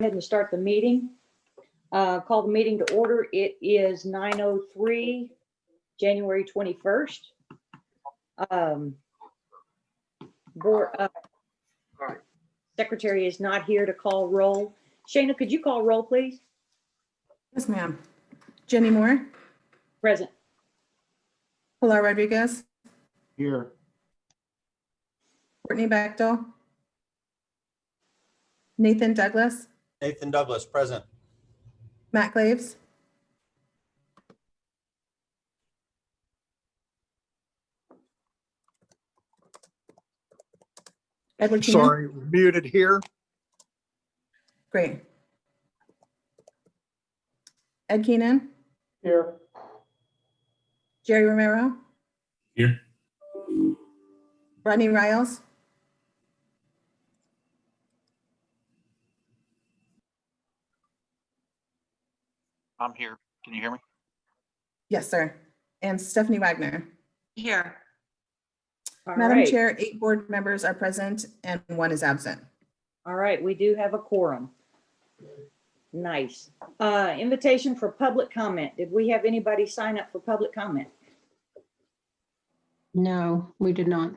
Ahead and start the meeting. Call the meeting to order. It is 9:03, January 21st. Board Secretary is not here to call roll. Shayna, could you call roll, please? Yes, ma'am. Jenny Moore, Present. Pilar Rodriguez, Here. Courtney Bechtel, Nathan Douglas, Nathan Douglas, present. Matt Glaves, Edward Keenan. Sorry, muted here. Great. Ed Keenan, Here. Jerry Romero, Here. Rodney Riles, I'm here. Can you hear me? yes, sir, and Stephanie Wagner. Here. All Madam right. Chair, 8 board members are present and 1 is absent. All right, we do have a quorum. Nice. Invitation for public comment. Did we have anybody sign up for public comment? No, we did not.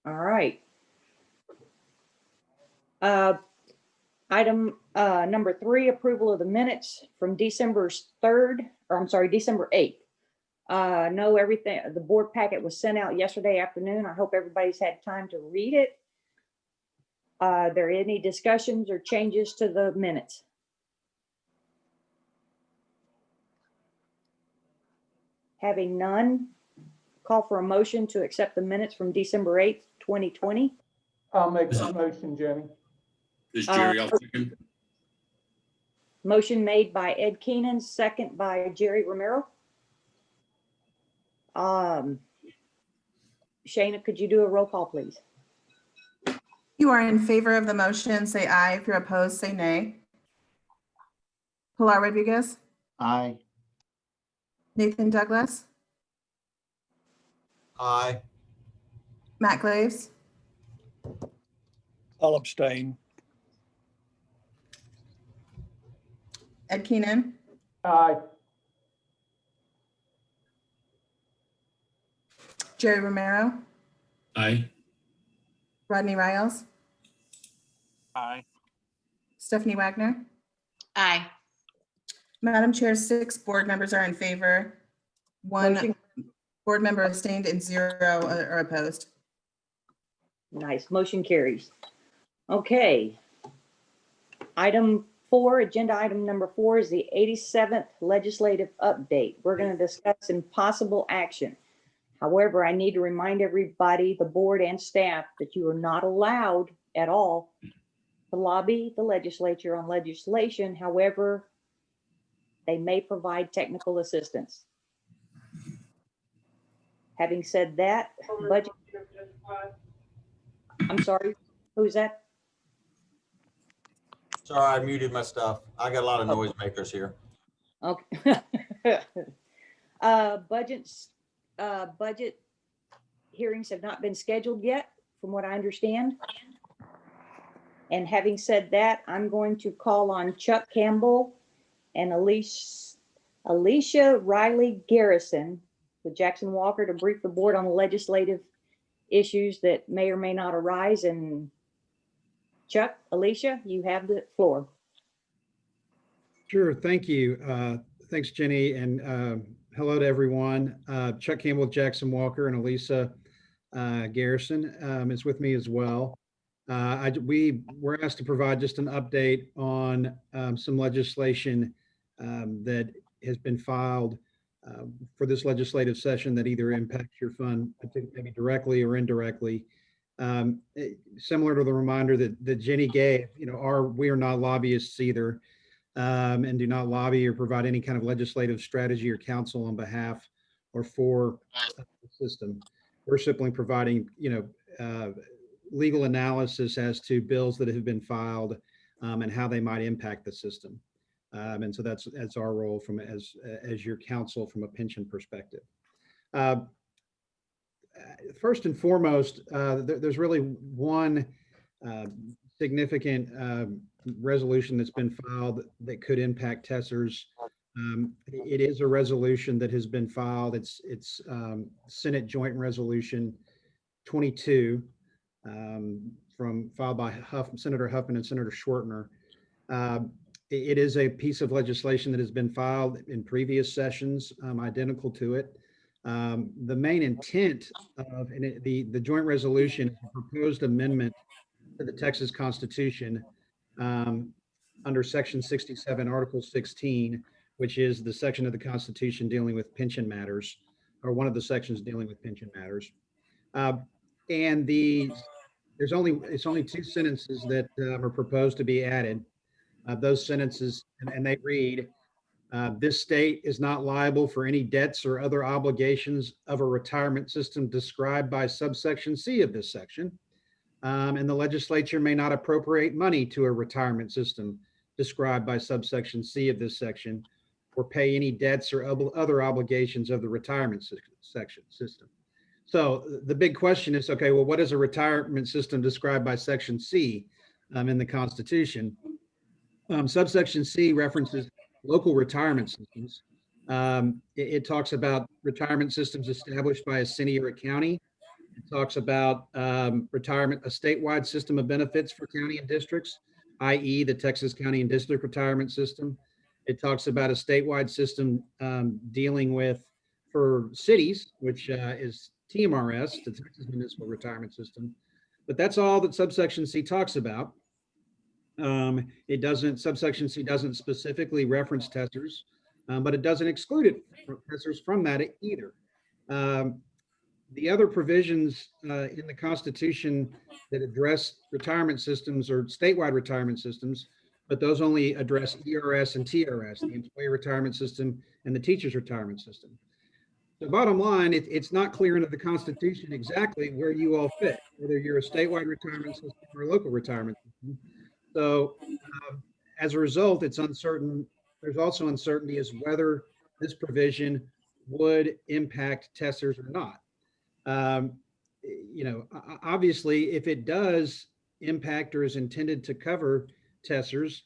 All right. Item number 3, approval of the minutes from December 8th. No, everything, the board packet was sent out yesterday afternoon. I hope everybody's had time to read it. Are there any discussions or changes to the minutes? Having none, call for a motion to accept the minutes from December 8th, 2020. I'll make the motion, Jenny. This is Jerry, I'll second. Motion made by Ed Keenan, second by Jerry Romero. Shayna, could you do a roll call, please? You are in favor of the motion, say aye. If you're opposed, say nay. Pilar Rodriguez, Aye. Nathan Douglas, Aye. Matt Glaves, I'll abstain. Ed Keenan, Aye. Jerry Romero, Aye. Rodney Riles, Aye. Stephanie Wagner. Aye. Madam Chair, 6 board members are in favor. 1 Motion- board member abstained and 0 are opposed. Nice, motion carries. Okay. Item 4, agenda item number 4 is the 87th legislative update. We're going to discuss impossible action. However, I need to remind everybody, the board and staff, that you are not allowed at all to lobby the legislature on legislation. However, they may provide technical assistance. Having said that, budget. I'm sorry, who's that? Sorry, I muted my stuff. I got a lot of noisemakers here. Okay. Budget hearings have not been scheduled yet, from what I understand. And having said that, I'm going to call on Chuck Campbell and Alicia Riley Garrison with Jackson Walker to brief the board on the legislative issues that may or may not arise. And Chuck, Alicia, you have the floor. Sure, thank you. Thanks, Jenny, and hello to everyone. Chuck Campbell, Jackson Walker, and Elisa Garrison is with me as well. We were asked to provide just an update on some legislation that has been filed for this legislative session that either impacts your fund, maybe directly or indirectly. Similar to the reminder that Jenny gave, we are not lobbyists either. And do not lobby or provide any kind of legislative strategy or counsel on behalf or for the system. We're simply providing, legal analysis as to bills that have been filed and how they might impact the system. And so that's our role as your counsel from a pension perspective. First and foremost, there's really one significant resolution that's been filed that could impact TESRS. It is a resolution that has been filed. It's Senate Joint Resolution 22 filed by Senator Huffman and Senator Schwertner. It is a piece of legislation that has been filed in previous sessions, identical to it. The main intent of the joint resolution is a proposed amendment to the Texas Constitution under Section 67, Article 16, which is the section of the Constitution dealing with pension matters, or one of the sections dealing with pension matters. And it's only two sentences that are proposed to be added. Those sentences, and they read, this state is not liable for any debts or other obligations of a retirement system described by subsection C of this section. And the legislature may not appropriate money to a retirement system described by subsection C of this section or pay any debts or other obligations of the retirement system. So the big question is, okay, well, what is a retirement system described by section C in the Constitution? Subsection C references local retirement systems. It talks about retirement systems established by a city or a county. It talks about retirement, a statewide system of benefits for county and districts, i.e. the Texas County and District Retirement System. It talks about a statewide system dealing with, for cities, which is TMRS, the Texas Municipal Retirement System. But that's all that subsection C talks about. Subsection C doesn't specifically reference TESRS, but it doesn't exclude TESRS from that either. The other provisions in the Constitution that address retirement systems or statewide retirement systems, but those only address ERS and TRS, the Employee Retirement System and the Teachers Retirement System. The bottom line, it's not clear into the Constitution exactly where you all fit, whether you're a statewide retirement system or a local retirement system. So as a result, it's uncertain. There's also uncertainty as whether this provision would impact TESRS or not. Obviously, if it does impact or is intended to cover TESRS,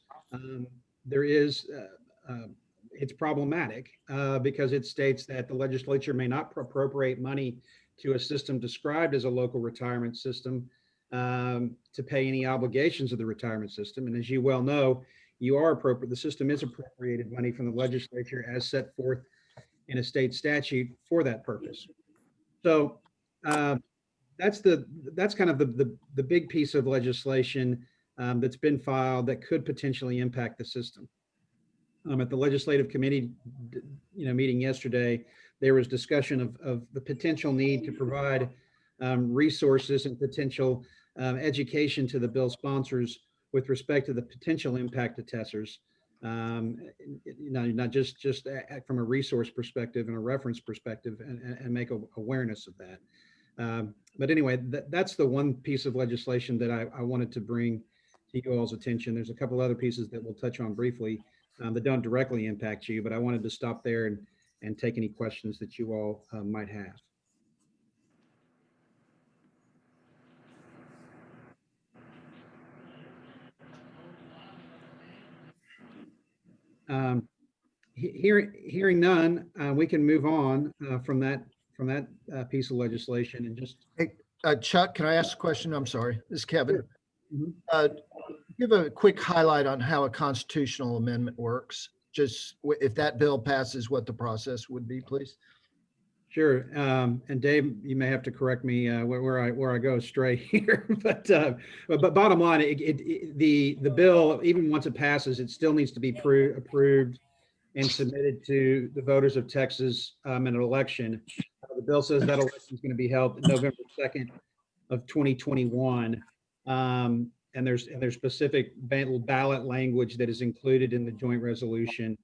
it's problematic because it states that the legislature may not appropriate money to a system described as a local retirement system to pay any obligations of the retirement system. And as you well know, the system is appropriated money from the legislature as set forth in a state statute for that purpose. So that's kind of the big piece of legislation that's been filed that could potentially impact the system. At the legislative committee, meeting yesterday, there was discussion of the potential need to provide resources and potential education to the bill sponsors with respect to the potential impact of TESRS. Not just from a resource perspective and a reference perspective, and make awareness of that. But anyway, that's the one piece of legislation that I wanted to bring to you all's attention. There's a couple other pieces that we'll touch on briefly that don't directly impact you, but I wanted to stop there and take any questions that you all might have. Hearing none, we can move on from that piece of legislation and just. Hey, Chuck, can I ask a question? I'm sorry. This is Kevin. Sure. Give a quick highlight on how a constitutional amendment works. Just if that bill passes, what the process would be, please. Sure. And Dave, you may have to correct me where I go astray here, but bottom line, the bill, even once it passes, it still needs to be approved and submitted to the voters of Texas in an election. The bill says that election is going to be held November 2nd of 2021. And there's specific ballot language that is included in the joint resolution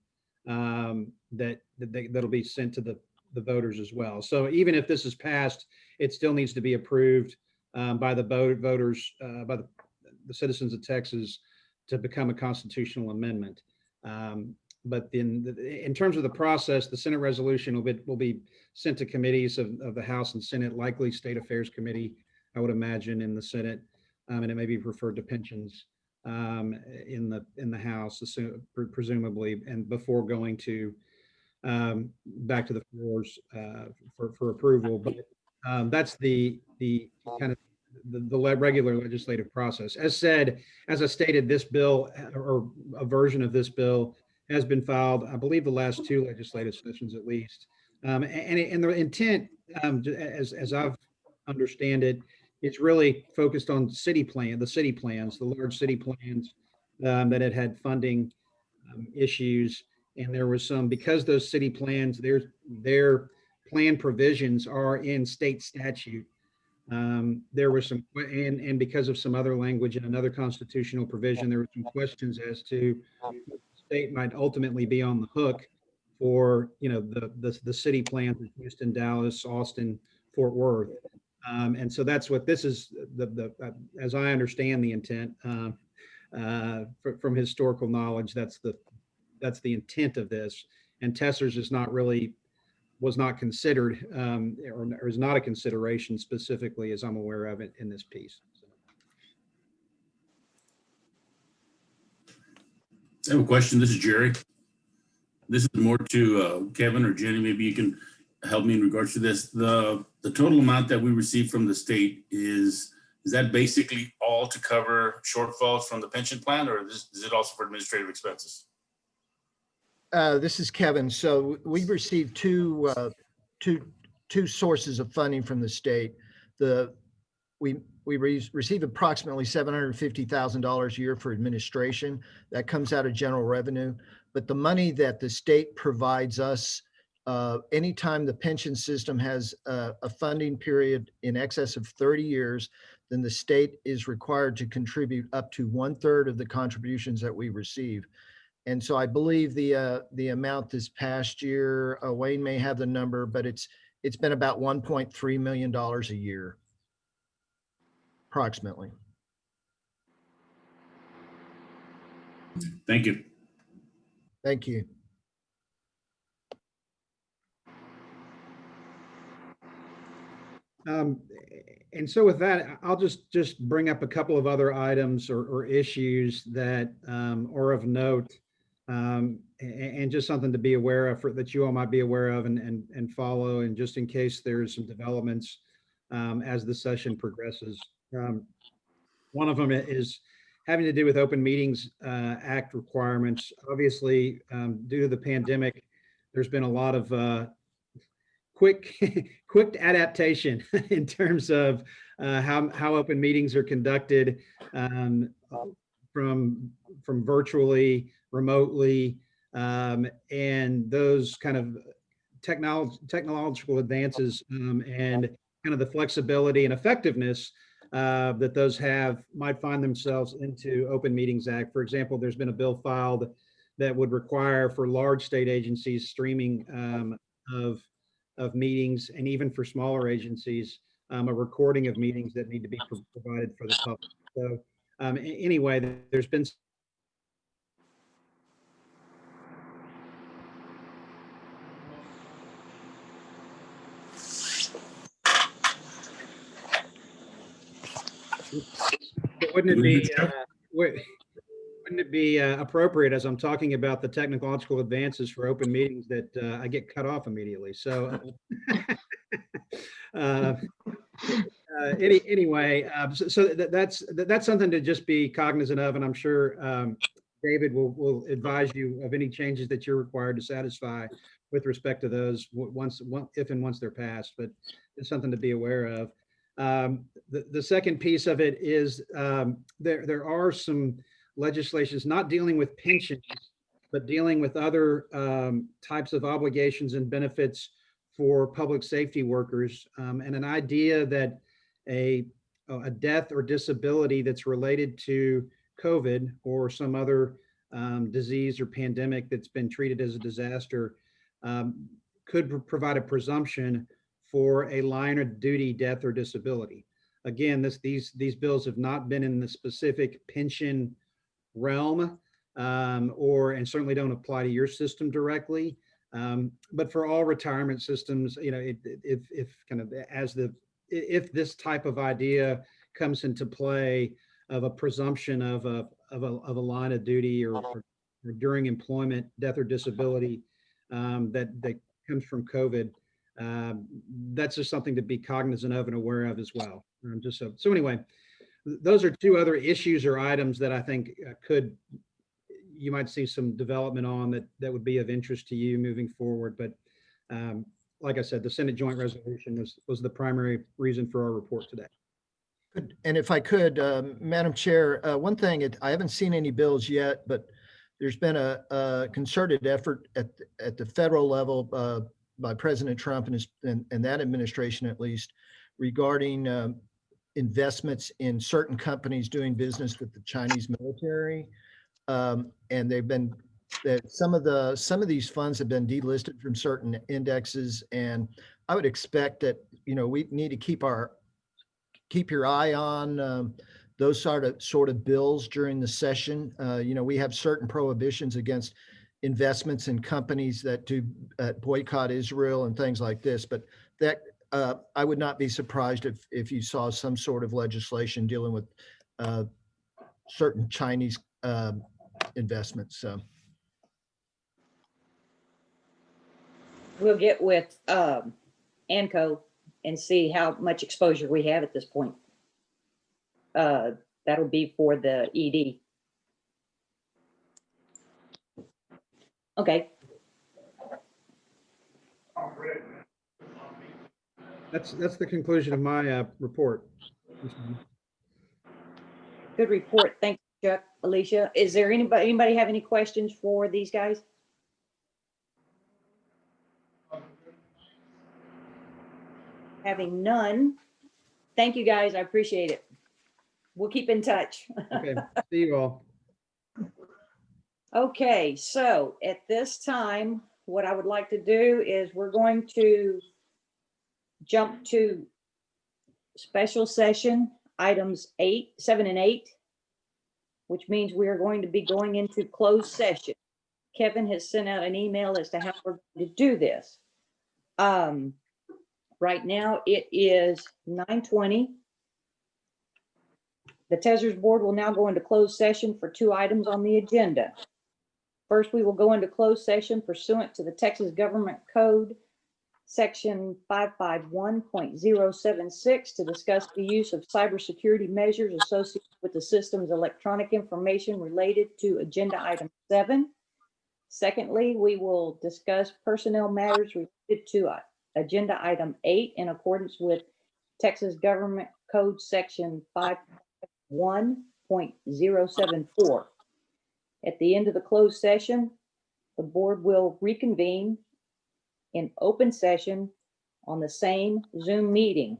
that'll be sent to the voters as well. So even if this is passed, it still needs to be approved by the voters, by the citizens of Texas to become a constitutional amendment. But in terms of the process, the Senate resolution will be sent to committees of the House and Senate, likely State Affairs Committee, I would imagine, in the Senate. and it may be referred to pensions in the House, presumably, and before going to back to the floors for approval. But that's the kind of the regular legislative process. As I stated, this bill or a version of this bill has been filed, I believe, the last two legislative sessions at least. And the intent, as I've understand it, it's really focused on the city plans, the large city plans that had funding issues. And there was some, because those city plans, their plan provisions are in state statute. There were some, and because of some other language in another constitutional provision, there were some questions as to the state might ultimately be on the hook for, the city plans in Houston, Dallas, Austin, Fort Worth. And so that's what this is, as I understand the intent, from historical knowledge, that's the intent of this. And TESRS was not considered, or is not a consideration specifically, as I'm aware of it in this piece. I have a question. This is Jerry. This is more to Kevin or Jenny. Maybe you can help me in regards to this. The total amount that we receive from the state is that basically all to cover shortfalls from the pension plan, or is it also for administrative expenses? This is Kevin. So we've received two sources of funding from the state. We receive approximately $750,000 a year for administration. That comes out of general revenue. But the money that the state provides us, anytime the pension system has a funding period in excess of 30 years, then the state is required to contribute up to 1/3 of the contributions that we receive. And so I believe the amount this past year, Wayne may have the number, but it's been about $1.3 million a year, approximately. Thank you. Thank you. And so with that, I'll just bring up a couple of other items or issues that are of note, and just something to be aware of, that you all might be aware of and follow, and just in case there's some developments as the session progresses. One of them is having to do with Open Meetings Act requirements. Obviously, due to the pandemic, there's been a lot of quick adaptation in terms of how open meetings are conducted, from virtually, remotely, and those kind of technological advances, and kind of the flexibility and effectiveness that those might find themselves into Open Meetings Act. For example, there's been a bill filed that would require for large state agencies streaming of meetings, and even for smaller agencies, a recording of meetings that need to be provided for the public. So anyway, there's been wouldn't it be appropriate, as I'm talking about the technological advances for open meetings, that I get cut off immediately? So anyway, so that's something to just be cognizant of, and I'm sure David will advise you of any changes that you're required to satisfy with respect to those if and once they're passed. But it's something to be aware of. The second piece of it is there are some legislations not dealing with pensions, but dealing with other types of obligations and benefits for public safety workers, and an idea that a death or disability that's related to COVID or some other disease or pandemic that's been treated as a disaster could provide a presumption for a line of duty death or disability. Again, these bills have not been in the specific pension realm, and certainly don't apply to your system directly. But for all retirement systems, if this type of idea comes into play of a presumption of a line of duty or during employment, death or disability that comes from COVID. That's just something to be cognizant of and aware of as well. Just so anyway, those are two other issues or items that I think you might see some development on that would be of interest to you moving forward. But like I said, the Senate Joint Resolution was the primary reason for our report today. And if I could, Madam Chair, one thing, I haven't seen any bills yet, but there's been a concerted effort at the federal level by President Trump and that administration, at least, regarding investments in certain companies doing business with the Chinese military. And they've been that some of these funds have been delisted from certain indexes, and I would expect that we need to keep your eye on those sort of bills during the session. We have certain prohibitions against investments in companies that do boycott Israel and things like this. But that I would not be surprised if you saw some sort of legislation dealing with certain Chinese investments. So We'll get with ANCO and see how much exposure we have at this point. That'll be for the ED. Okay. That's the conclusion of my report. Good report. Thanks, Chuck. Alicia, is there anybody have any questions for these guys? Having none, thank you guys. I appreciate it. We'll keep in touch. Okay, see you all. Okay, so at this time, what I would like to do is we're going to jump to special session items 7 and 8, which means we are going to be going into closed session. Kevin has sent out an email as to how we're going to do this. Right now it is 9:20. The TESRS board will now go into closed session for 2 items on the agenda. First, we will go into closed session pursuant to the Texas Government Code, Section 551.076, to discuss the use of cybersecurity measures associated with the system's electronic information related to agenda item 7. Secondly, we will discuss personnel matters related to agenda item 8 in accordance with Texas Government Code Section 551.074. At the end of the closed session, the board will reconvene in open session on the same Zoom meeting.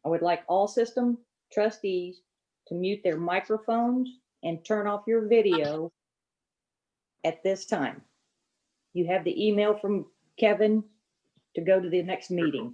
I would like all system trustees to mute their microphones and turn off your video at this time. You have the email from Kevin to go to the next meeting.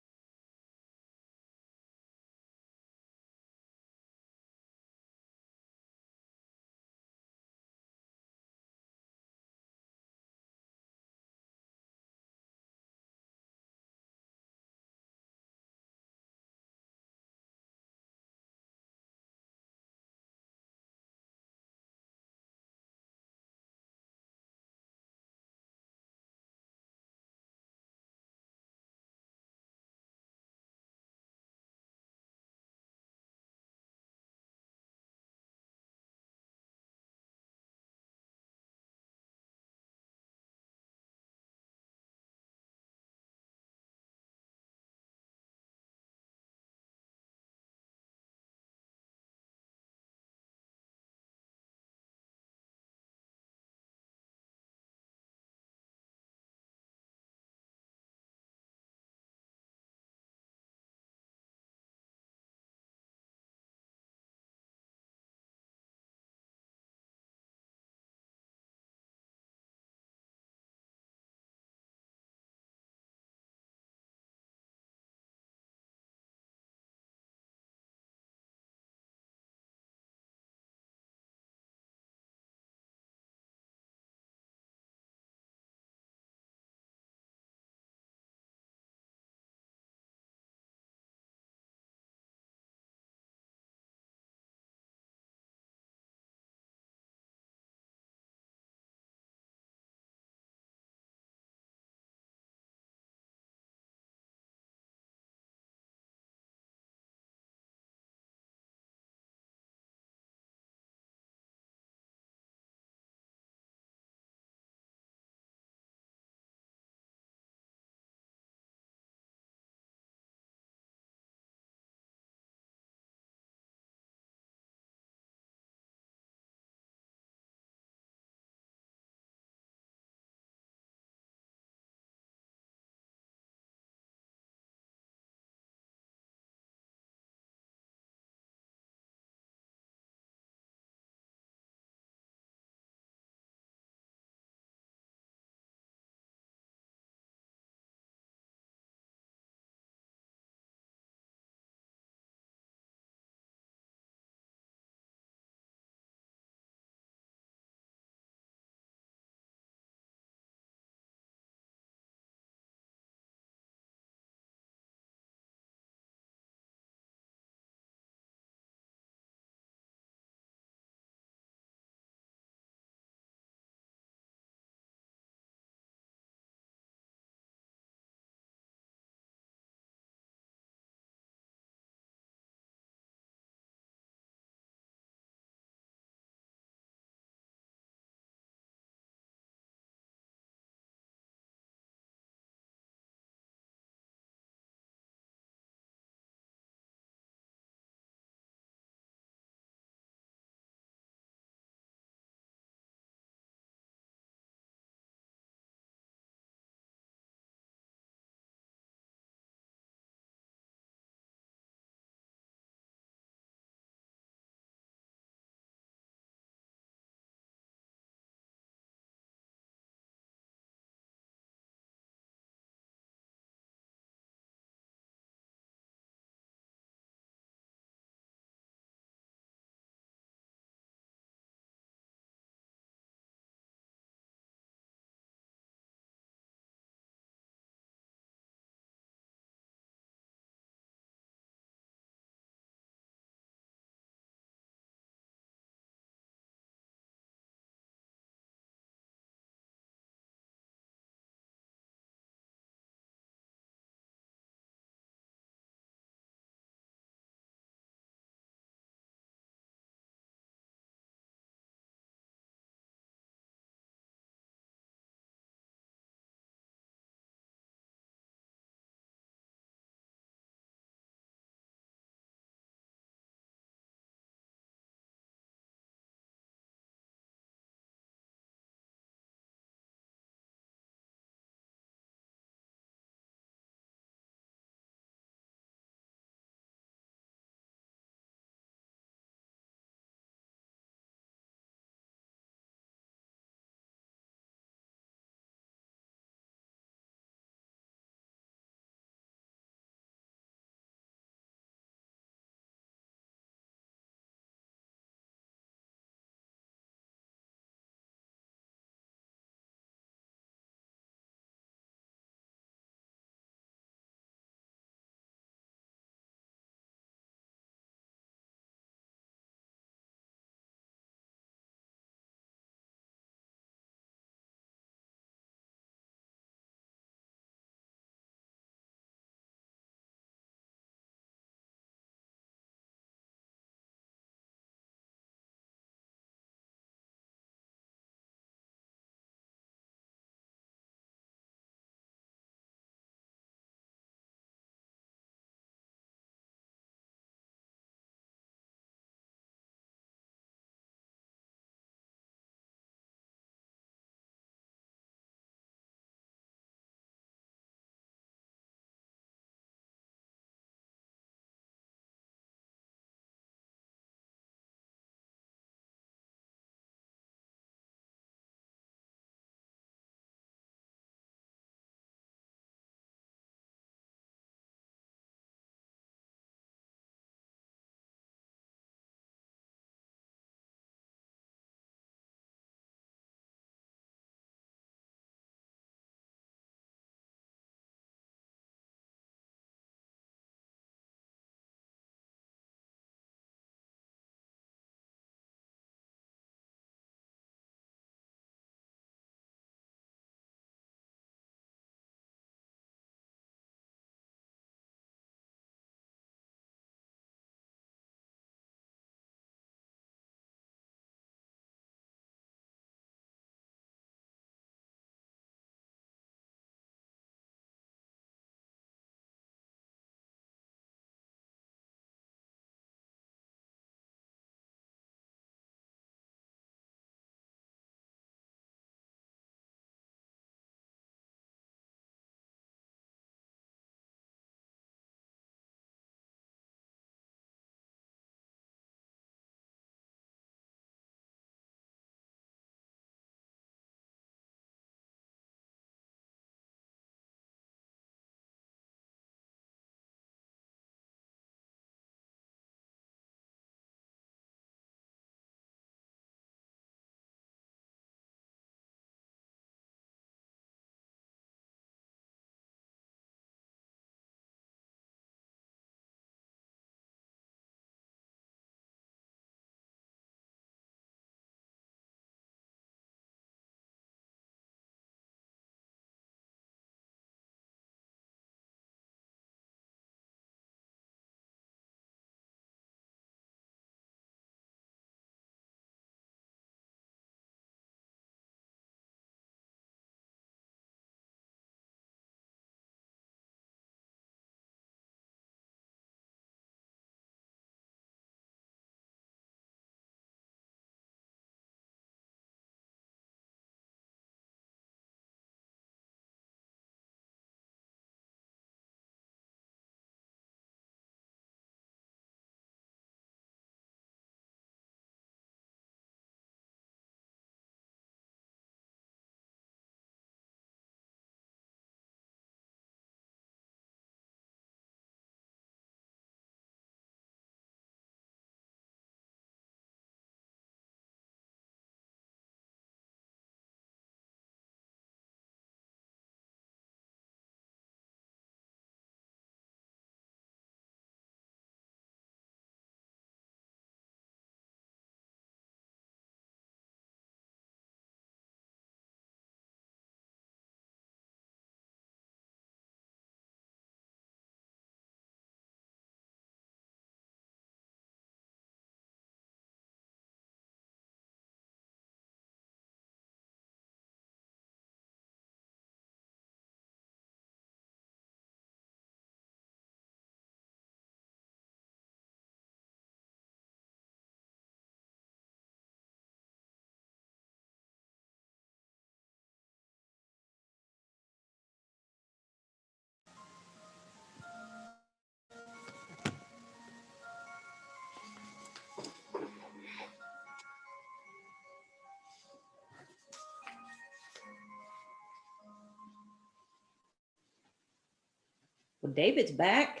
Well, David's back.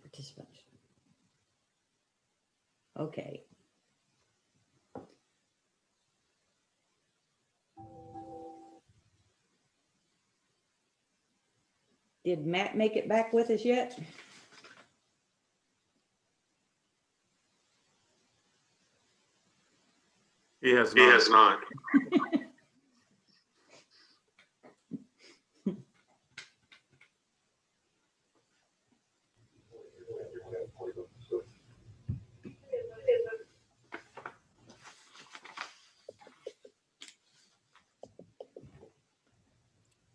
Participants. Okay. Did Matt make it back with us yet? He has not.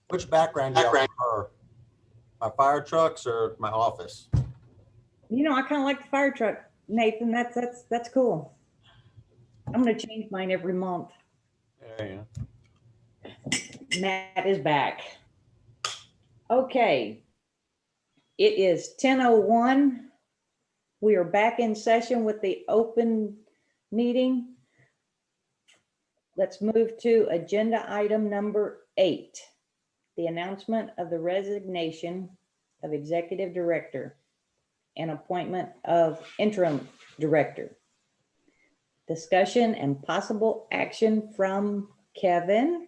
Which background do you prefer? My fire trucks or my office? You know, I kind of like the fire truck, Nathan. That's cool. I'm gonna change mine every month. There you Matt is back. Okay. It is 10:01. We are back in session with the open meeting. Let's move to agenda item number 8, the announcement of the resignation of executive director and appointment of interim director. Discussion and possible action from Kevin.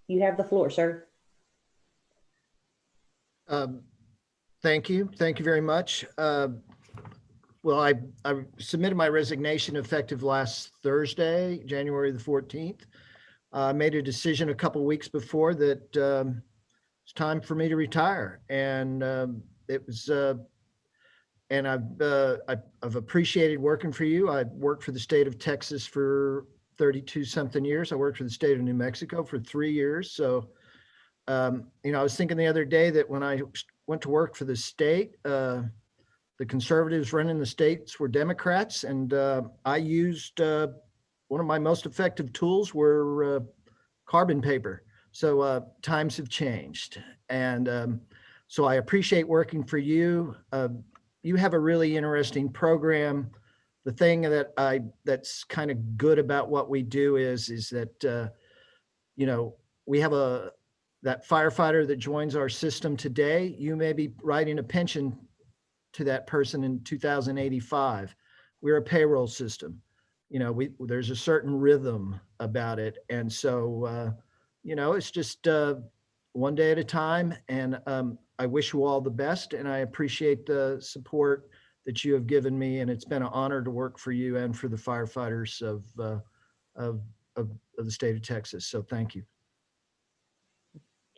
You have the floor, sir. Thank you. Thank you very much. Well, I submitted my resignation effective last Thursday, January the 14th. I made a decision a couple weeks before that it's time for me to retire. And it was, and I've appreciated working for you. I worked for the state of Texas for 32 something years. I worked for the state of New Mexico for 3 years. So, you know, I was thinking the other day that when I went to work for the state, the conservatives running the states were Democrats, and I used one of my most effective tools were carbon paper. So times have changed, and so I appreciate working for you. You have a really interesting program. The thing that's kind of good about what we do is that you know, we have that firefighter that joins our system today. You may be writing a pension to that person in 2085. We're a payroll system. You know, there's a certain rhythm about it. And so, you know, it's just one day at a time. And I wish you all the best. And I appreciate the support that you have given me. And it's been an honor to work for you and for the firefighters of the state of Texas. So thank you.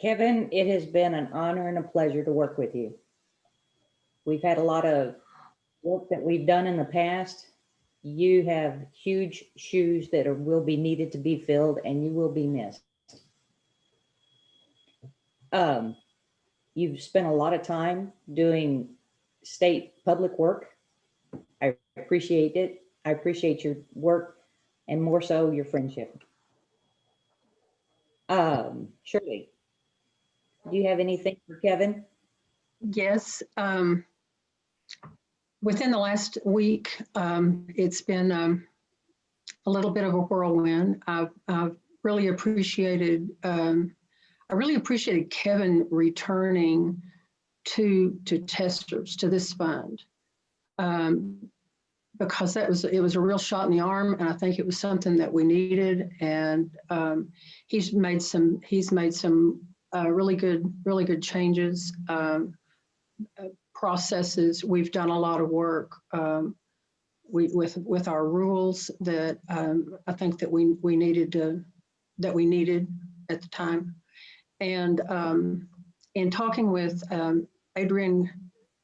Kevin, it has been an honor and a pleasure to work with you. We've had a lot of work that we've done in the past. You have huge shoes that will be needed to be filled, and you will be missed. You've spent a lot of time doing state public work. I appreciate it. I appreciate your work, and more so your friendship. Shirley, do you have anything for Kevin? Yes. Within the last week, it's been a little bit of a whirlwind. I've really appreciated, I really appreciated Kevin returning to TESRS, to this fund, because it was a real shot in the arm, and I think it was something that we needed. And he's made some really good changes. Processes. We've done a lot of work with our rules that I think that we needed at the time. And in talking with Adrian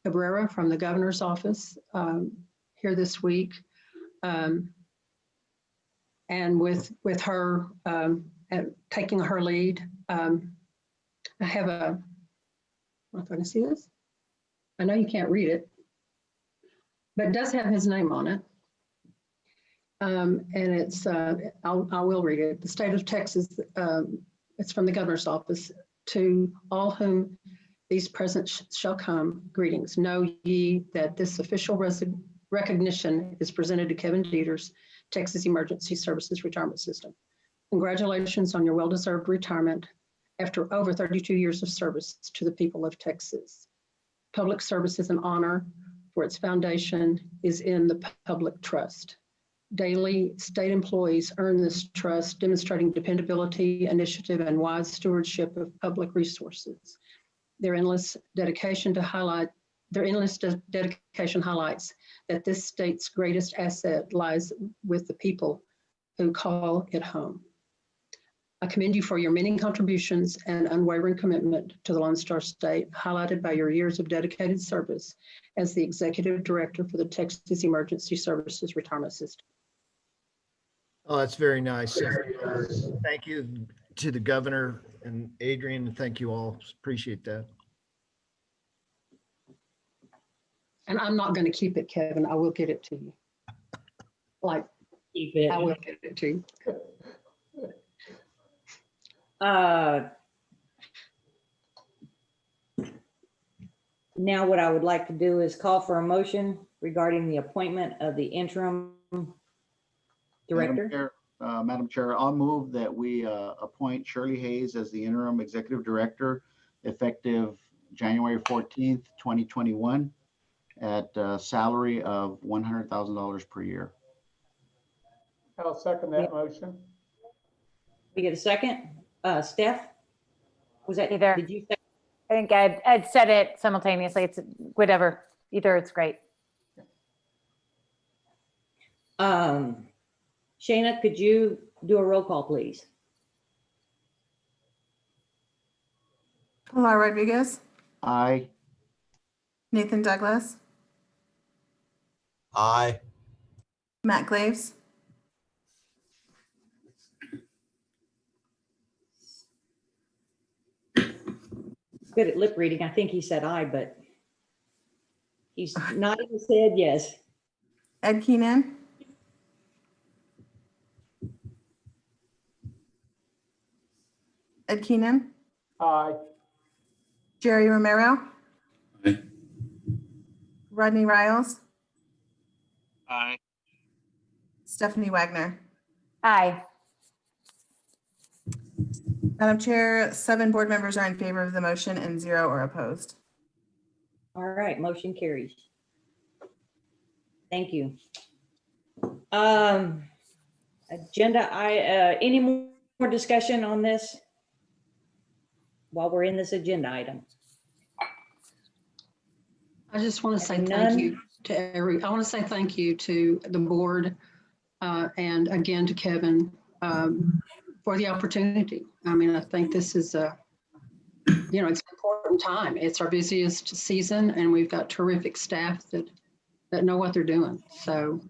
Cabrera from the governor's office here this week, and with her taking her lead, I have I don't know if I can see this. I know you can't read it, but it does have his name on it. And it's, I will read it. The state of Texas, it's from the governor's office. To all whom these presents shall come, greetings. Know ye that this official recognition is presented to Kevin Dieters, Texas Emergency Services Retirement System. Congratulations on your well-deserved retirement after over 32 years of service to the people of Texas. Public service is an honor, for its foundation is in the public trust. Daily, state employees earn this trust, demonstrating dependability, initiative, and wise stewardship of public resources. Their endless dedication highlights that this state's greatest asset lies with the people who call it home. I commend you for your many contributions and unwavering commitment to the Lone Star State, highlighted by your years of dedicated service as the Executive Director for the Texas Emergency Services Retirement System. Oh, that's very nice. Thank you to the governor and Adrian. Thank you all. Appreciate that. And I'm not going to keep it, Kevin. I will get it to you. Like, Keep it. I will get it to you. Now what I would like to do is call for a motion regarding the appointment of the interim director. Madam Chair, I'll move that we appoint Shirley Hayes as the interim executive director effective January 14th, 2021 at a salary of $100,000 per year. I'll second that motion. We get a second? Steph? Was that, Either. did you say? I think I'd said it simultaneously. It's whatever. Either it's great. Shayna, could you do a roll call, please? Pilar Rodriguez, Aye. Nathan Douglas, Aye. Matt Glaves, Good at lip reading. I think he said aye, but he's nodding his head yes. Ed Keenan, Aye. Jerry Romero, Aye. Rodney Riles, Aye. Stephanie Wagner. Aye. Madam Chair, 7 board members are in favor of the motion and 0 are opposed. All right, motion carries. Thank you. Agenda, any more discussion on this while we're in this agenda item? I just want to say Having thank none? you to I want to say thank you to the board and again to Kevin for the opportunity. I mean, I think this is it's an important time. It's our busiest season and we've got terrific staff that know what they're doing. So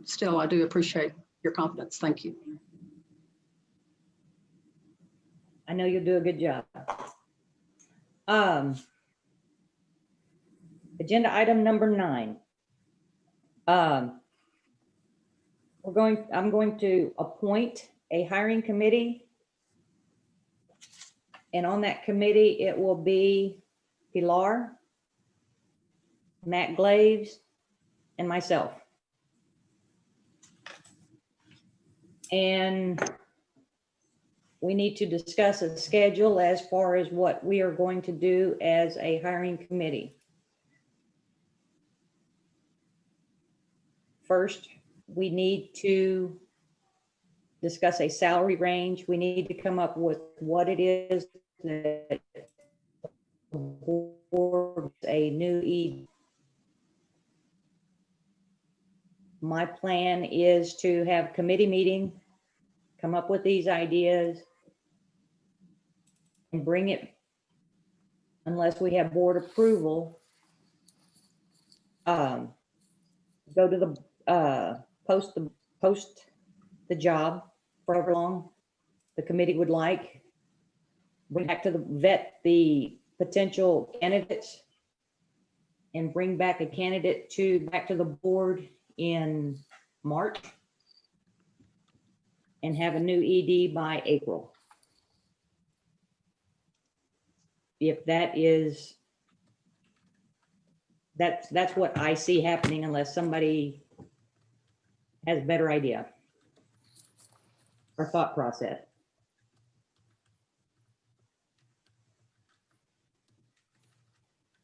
still, I do appreciate your confidence. Thank you. I know you'll do a good job. Agenda item number 9. I'm going to appoint a hiring committee. And on that committee, it will be Pilar, Matt Glaves, and myself. And we need to discuss a schedule as far as what we are going to do as a hiring committee. First, we need to discuss a salary range. We need to come up with what it is that a new E. My plan is to have committee meeting, come up with these ideas, and bring it, unless we have board approval, go to the post the job for however long the committee would like, bring back to vet the potential candidates, and bring back a candidate back to the board in March, and have a new ED by April. If that is That's what I see happening unless somebody has a better idea or thought process.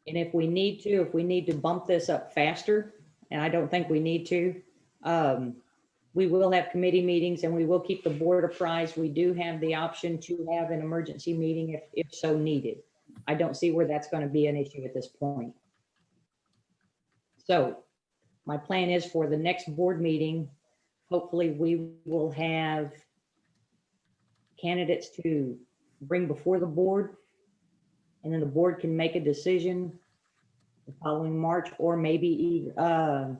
And if we need to bump this up faster, and I don't think we need to, we will have committee meetings and we will keep the board apprised. We do have the option to have an emergency meeting if so needed. I don't see where that's going to be an issue at this point. So my plan is for the next board meeting, hopefully we will have candidates to bring before the board, and then the board can make a decision the following March, or maybe, no,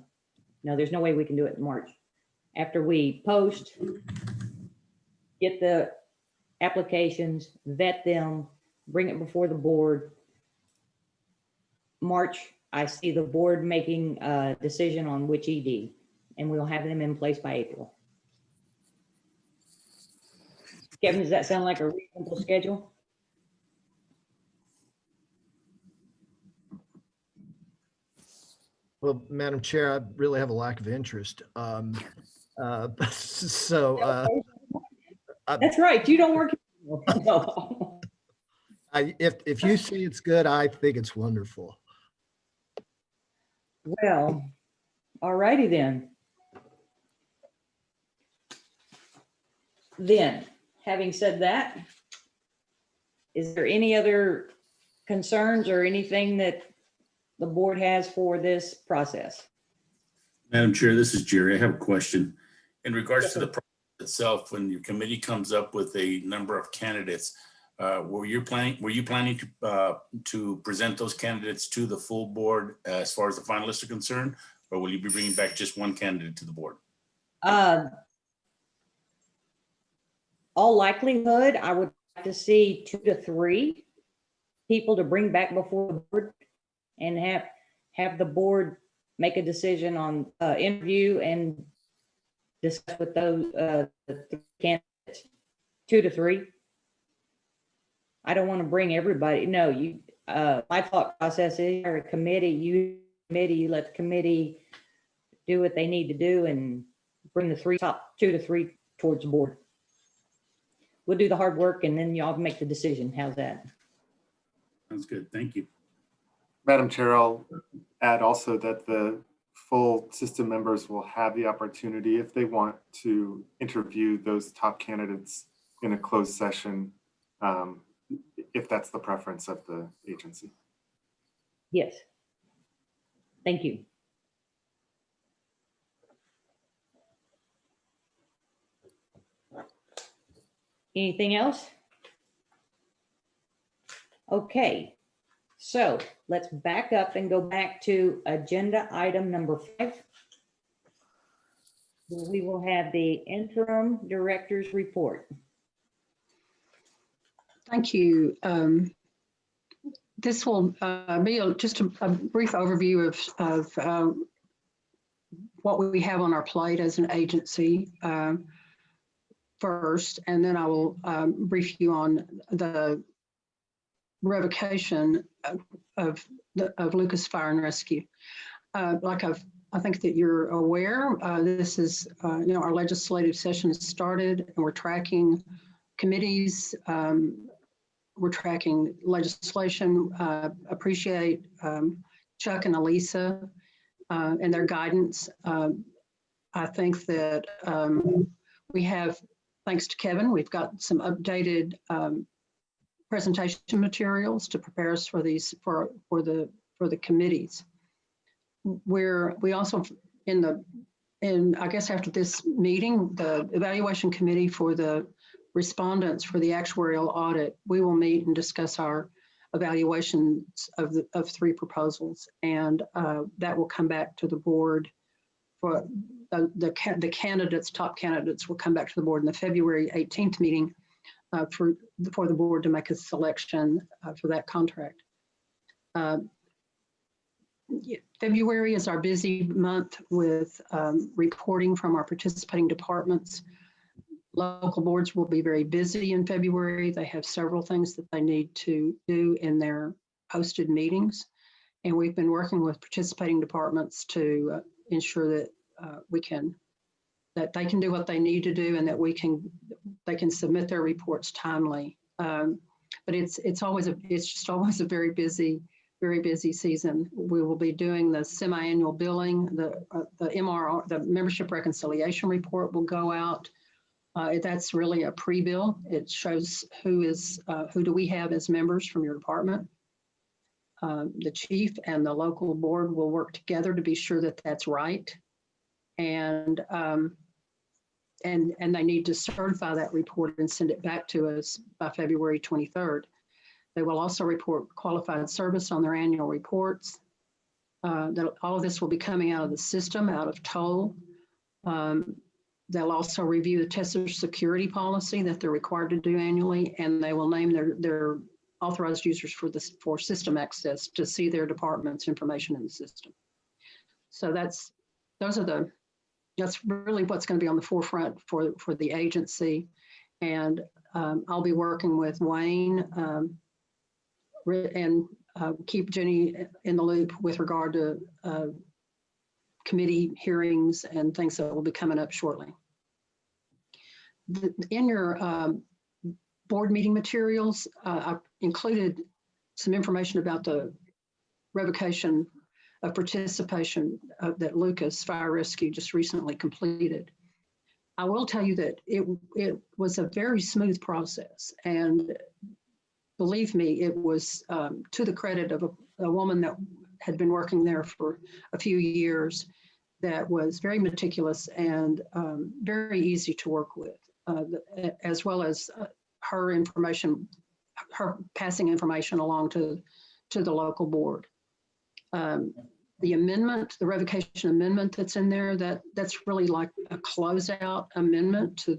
there's no way we can do it in March. After we post, get the applications, vet them, bring it before the board. March, I see the board making a decision on which ED, and we'll have them in place by April. Kevin, does that sound like a reasonable schedule? Well, Madam Chair, I really have a lack of interest. That's right. You don't work. No. If you say it's good, I think it's wonderful. Well, all righty then. Then, having said that, is there any other concerns or anything that the board has for this process? Madam Chair, this is Jerry. I have a question. In regards to the process itself, when your committee comes up with a number of candidates, were you planning to present those candidates to the full board as far as the finalists are concerned, or will you be bringing back just one candidate to the board? All likelihood, I would like to see 2 to 3 people to bring back before the board and have the board make a decision on interview and discuss with those the candidates. 2 to 3. I don't want to bring everybody. No, my thought process is you're a committee, you let the committee do what they need to do and bring the top 2 to 3 towards the board. We'll do the hard work and then y'all make the decision. How's that? Sounds good. Thank you. Madam Chair, I'll add also that the full system members will have the opportunity, if they want, to interview those top candidates in a closed session, if that's the preference of the agency. Yes. Thank you. Anything else? Okay, so let's back up and go back to agenda item number 5. We will have the interim director's report. Thank you. This will be just a brief overview of what we have on our plate as an agency first, and then I will brief you on the revocation of Lucas Fire and Rescue. I think that you're aware, this is, our legislative session has started and we're tracking committees, we're tracking legislation. Appreciate Chuck and Elisa and their guidance. I think that we have, thanks to Kevin, we've got some updated presentation materials to prepare us for these for the committees. We also I guess after this meeting, the evaluation committee for the respondents for the actuarial audit, we will meet and discuss our evaluations of 3 proposals, and that will come back to the board for the candidates, top candidates will come back to the board in the February 18th meeting for the board to make a selection for that contract. February is our busy month with reporting from our participating departments. Local boards will be very busy in February. They have several things that they need to do in their posted meetings. And we've been working with participating departments to ensure that that they can do what they need to do and that they can submit their reports timely. But it's just always a very busy season. We will be doing the semi-annual billing, the MRR, the membership reconciliation report will go out. That's really a pre-bill. It shows who do we have as members from your department. The chief and the local board will work together to be sure that that's right. And they need to certify that report and send it back to us by February 23rd. They will also report qualified service on their annual reports. All of this will be coming out of the system, out of toll. They'll also review the TESRS security policy that they're required to do annually, and they will name their authorized users for system access to see their department's information in the system. So that's really what's going to be on the forefront for the agency. And I'll be working with Wayne and keep Jenny in the loop with regard to committee hearings and things that will be coming up shortly. In your board meeting materials, I've included some information about the revocation of participation that Lucas Fire Rescue just recently completed. I will tell you that it was a very smooth process, and believe me, it was to the credit of a woman that had been working there for a few years that was very meticulous and very easy to work with, as well as her passing information along to the local board. The amendment, the revocation amendment that's in there, that's really like a closeout amendment to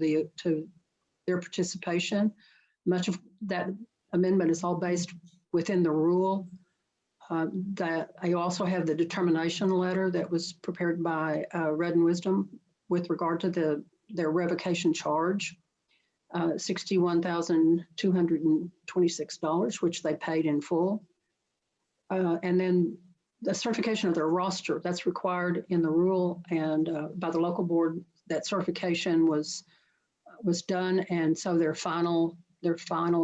their participation. Much of that amendment is all based within the rule. That I also have the determination letter that was prepared by Red and Wisdom with regard to their revocation charge, $61,226, which they paid in full. And then the certification of their roster, that's required in the rule and by the local board. That certification was done, and so their final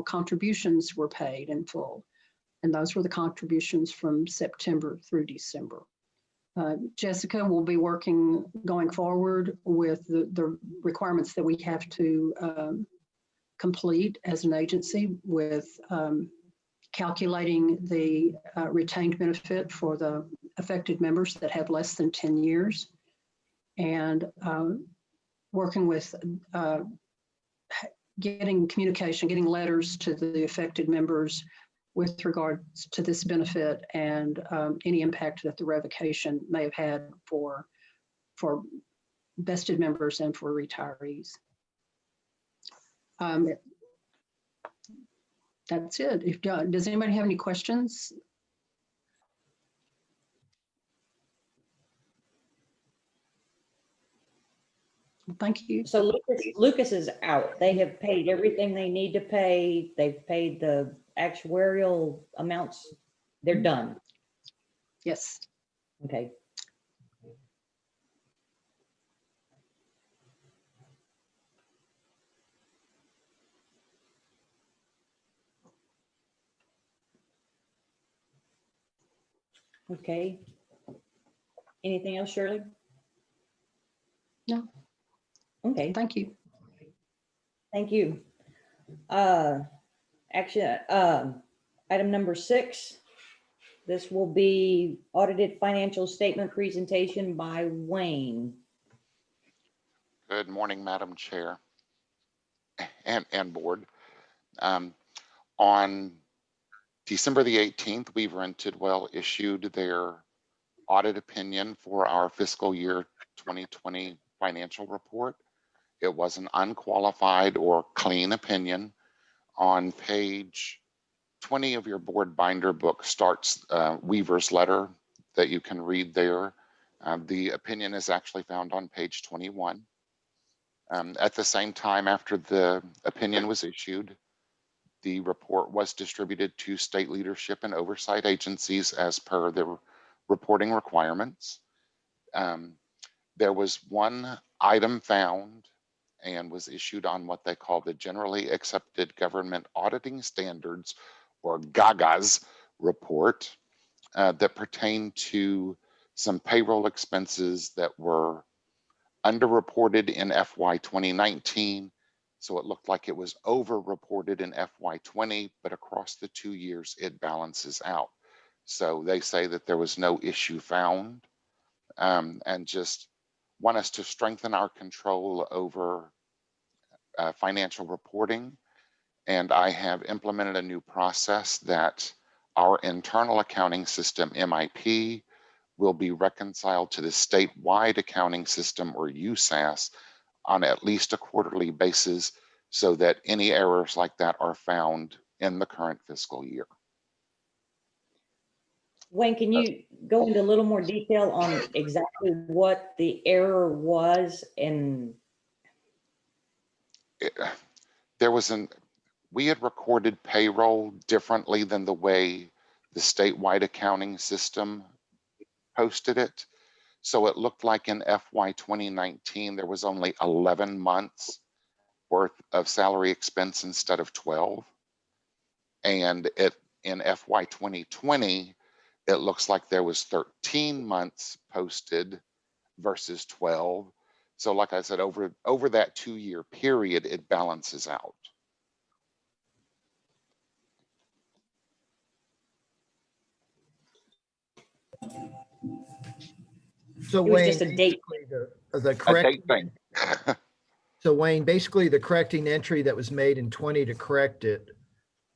contributions were paid in full. And those were the contributions from September through December. Jessica will be working going forward with the requirements that we have to complete as an agency with calculating the retained benefit for the affected members that have less than 10 years, and working with getting letters to the affected members with regards to this benefit and any impact that the revocation may have had for vested members and for retirees. That's it. Does anybody have any questions? Thank you. So Lucas is out. They have paid everything they need to pay. They've paid the actuarial amounts. They're done. Yes. Okay. Okay. Anything else, Shirley? No. Okay. Thank you. Thank you. Action, item number 6. This will be audited financial statement presentation by Wayne. Good morning, Madam Chair and board. On December the 18th, Weaver and Tidwell issued their audit opinion for our fiscal year 2020 financial report. It was an unqualified or clean opinion. On page 20 of your board binder book starts Weaver's letter that you can read there. The opinion is actually found on page 21. At the same time, after the opinion was issued, The report was distributed to state leadership and oversight agencies as per the reporting requirements. There was one item found and was issued on what they call the Generally Accepted Government Auditing Standards, or GAGA's report, that pertained to some payroll expenses that were underreported in FY 2019. So it looked like it was overreported in FY 20, but across the 2 years, it balances out. So they say that there was no issue found, and just want us to strengthen our control over financial reporting. And I have implemented a new process that our internal accounting system, MIP, will be reconciled to the statewide accounting system, or USAS, on at least a quarterly basis, so that any errors like that are found in the current fiscal year. Wayne, can you go into a little more detail on exactly what the error was? And We had recorded payroll differently than the way the statewide accounting system posted it. So it looked like in FY 2019, there was only 11 months worth of salary expense instead of 12. And in FY 2020, it looks like there was 13 months posted versus 12. So like I said, over that 2-year period, it balances out. So it was Wayne, just a date. the A correct, date thing. so Wayne, basically the correcting entry that was made in 20 to correct it,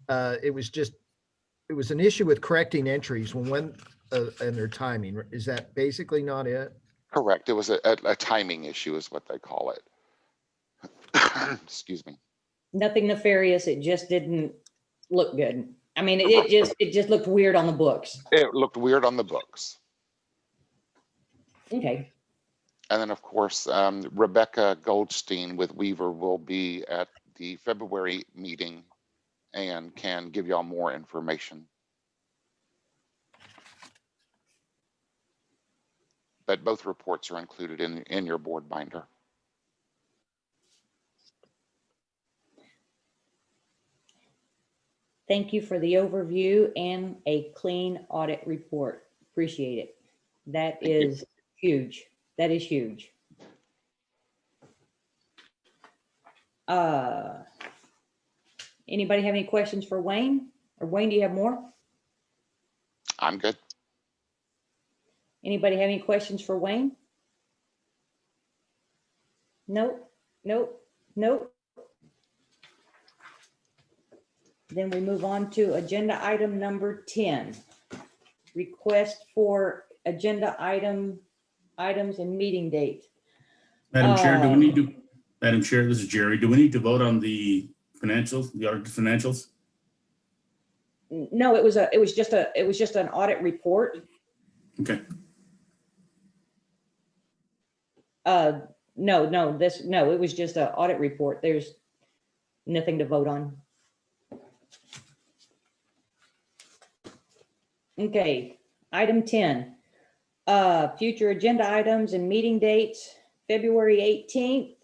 it was an issue with correcting entries when and their timing. Is that basically not it? Correct. It was a timing issue is what they call it. Excuse me. Nothing nefarious. It just didn't look good. I mean, it just looked weird on the books. It looked weird on the books. Okay. And then, of course, Rebecca Goldstein with Weaver will be at the February meeting and can give y'all more information. But both reports are included in your board binder. Thank you for the overview and a clean audit report. Appreciate it. That is huge. That is huge. Anybody have any questions for Wayne? Or Wayne, do you have more? I'm good. Anybody have any questions for Wayne? Nope, nope, nope. Then we move on to agenda item number 10. Request for agenda items and meeting date. Madam Chair, do we need to, Madam Chair, this is Jerry. Do we need to vote on the financials, the audited financials? No, it was just an audit report. Okay. No, it was just an audit report. There's nothing to vote on. Okay, item 10. Future agenda items and meeting dates, February 18th.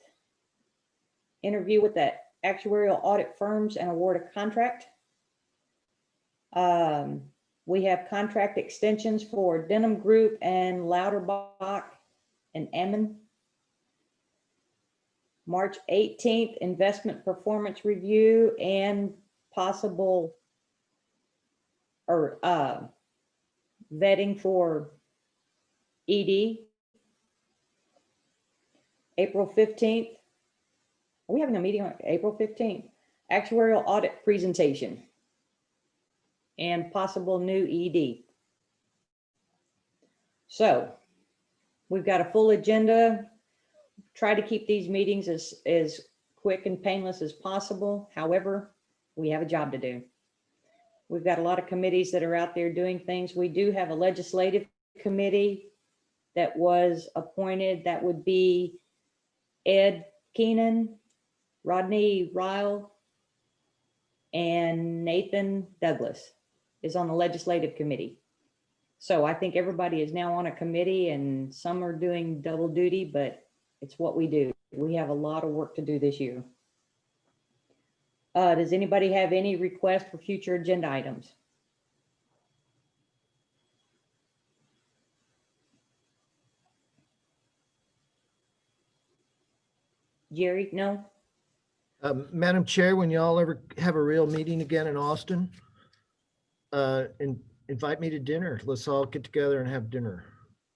Interview with the actuarial audit firms and award a contract. We have contract extensions for Denham Group and Lauterbach and Ammon. March 18th, investment performance review and possible vetting for ED. April 15th. Are we having a meeting on April 15th? Actuarial audit presentation and possible new ED. So we've got a full agenda. Try to keep these meetings as quick and painless as possible. However, we have a job to do. We've got a lot of committees that are out there doing things. We do have a legislative committee that was appointed. That would be Ed Keenan, Rodney Ryle, and Nathan Douglas is on the legislative committee. So I think everybody is now on a committee and some are doing double duty, but it's what we do. We have a lot of work to do this year. Does anybody have any request for future agenda items? Jerry, no? Madam Chair, when y'all ever have a real meeting again in Austin, invite me to dinner. Let's all get together and have dinner.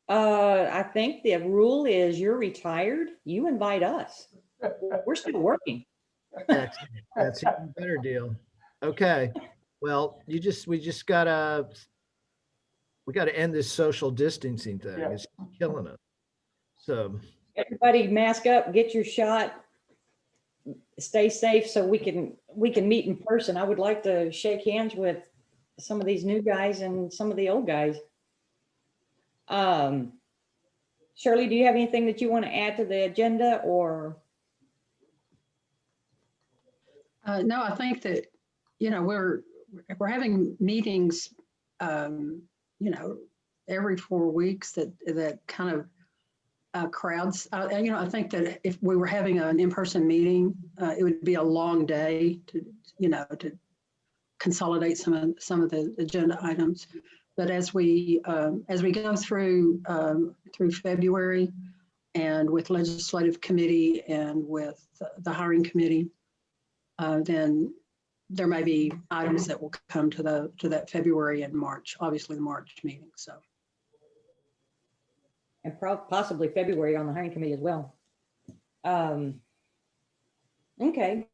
I think the rule is you're retired, you invite us. We're still working. That's an even better deal. Okay, well, we gotta end this social distancing thing. Yeah. It's killing us. So, Everybody mask up, get your shot, stay safe so we can meet in person. I would like to shake hands with some of these new guys and some of the old guys. Shirley, do you have anything that you want to add to the agenda or? No, I think that, we're having meetings, every 4 weeks that kind of crowds. I think that if we were having an in-person meeting, it would be a long day to consolidate some of the agenda items. But as we go through February and with legislative committee and with the hiring committee, then there may be items that will come to that February and March, obviously the March meeting. So. And possibly February on the hiring committee as well. Okay.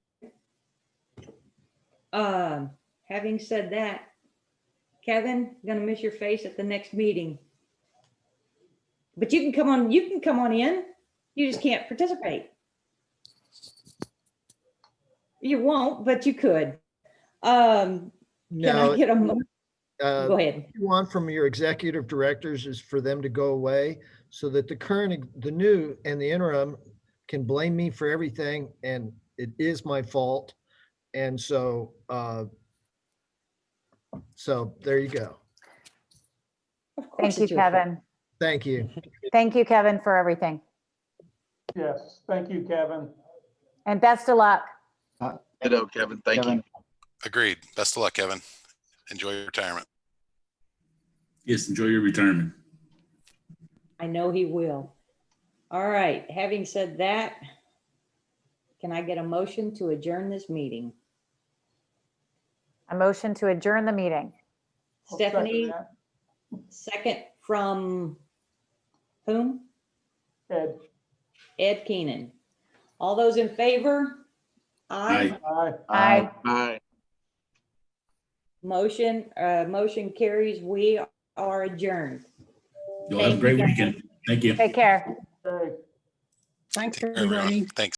Having said that, Kevin, gonna miss your face at the next meeting. But you can come on in. You just can't participate. You won't, but you could. Can no, I get a go ahead. what you want from your executive directors is for them to go away so that the new and the interim can blame me for everything, and it is my fault. And so there you go. Of course Thank you, it's your fault. Kevin. Thank you. Thank you, Kevin, for everything. Yes, thank you, Kevin. And best of luck. Ditto, Kevin. Thank you. Agreed. Best of luck, Kevin. Enjoy your retirement. Yes, enjoy your retirement. I know he will. All right, having said that, can I get a motion to adjourn this meeting? A motion to adjourn the meeting. I'll second Stephanie, that. second from whom? Ed, Ed Keenan. All those in favor? Aye. aye. Aye. Aye. Motion carries. We are adjourned. You'll have a great weekend. Thank you. Take care. Okay. Thanks, Take care, everyone. everybody. Thanks.